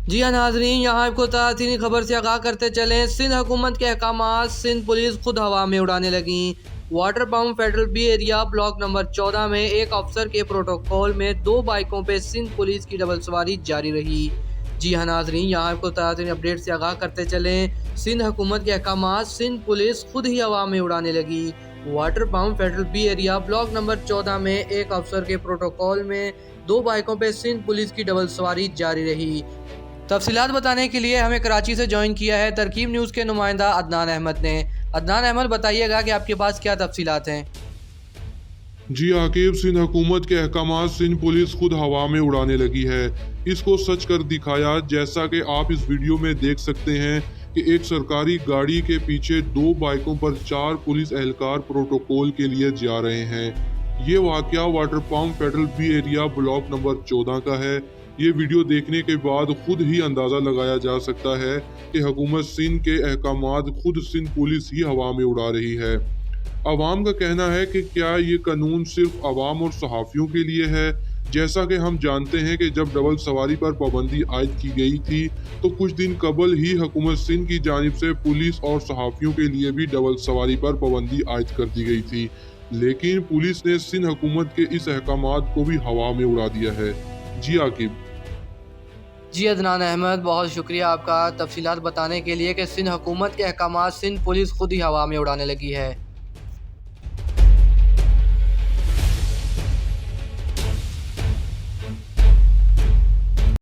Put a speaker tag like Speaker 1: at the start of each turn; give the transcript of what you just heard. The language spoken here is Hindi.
Speaker 1: जी हाँ नाजरीन, यहाँ आपको ताज़ा खबर से आगाह करते चलें। सिंध हुकूमत के अहकामात सिंध पुलिस खुद हवा में उड़ाने लगी। Water pump federal B area block number 14 में एक अफसर के प्रोटोकॉल में 2 बाइकों पे सिंध पुलिस की डबल सवारी जारी रही। जी हाँ नाजरीन, यहाँ आपको ताज़ा अपडेट से आगाह करते चलें। सिंध हुकूमत के अहकामात सिंध पुलिस खुद ही हवा में उड़ाने लगी। Water pump federal B area block number 14 में एक अफसर के प्रोटोकॉल में 2 बाइकों पे सिंध पुलिस की डबल सवारी जारी रही। तफसीलात बताने के लिए हमें कराची से ज्वाइन किया है तरकीब न्यूज़ के नुमाइंदा अदनान अहमद ने। अदनान अहमद, बताइएगा कि आपके पास क्या तफसीलात हैं।
Speaker 2: जी आकिब, सिंध हुकूमत के अहकामात सिंध पुलिस खुद हवा में उड़ाने लगी है। इसको सच कर दिखाया, जैसा कि आप इस वीडियो में देख सकते हैं कि एक सरकारी गाड़ी के पीछे 2 बाइकों पर 4 पुलिस एहलकार प्रोटोकॉल के लिए जा रहे हैं। ये वाकया water pump federal B area block number 14 का है। ये वीडियो देखने के बाद खुद ही अंदाज़ा लगाया जा सकता है कि हुकूमत सिंध के अहकामात खुद सिंध पुलिस ही हवा में उड़ा रही है। अवाम का कहना है कि क्या ये कानून सिर्फ अवाम और सहाफ़ियों के लिए है। जैसा कि हम जानते हैं कि जब डबल सवारी पर पाबंदी आयद की गई थी तो कुछ दिन कबल ही हुकूमत सिंध की जानिब से पुलिस और सहाफ़ियों के लिए भी डबल सवारी पर पाबंदी आयद कर दी गई थी, लेकिन पुलिस ने सिंध हुकूमत के इस अहकामात को भी हवा में उड़ा दिया है। जी आकिब।
Speaker 1: जी अदनान अहमद, बहुत शुक्रिया आपका तफसीलात बताने के लिए कि सिंध हुकूमत के अहकामात सिंध पुलिस खुद ही हवा में उड़ाने लगी है।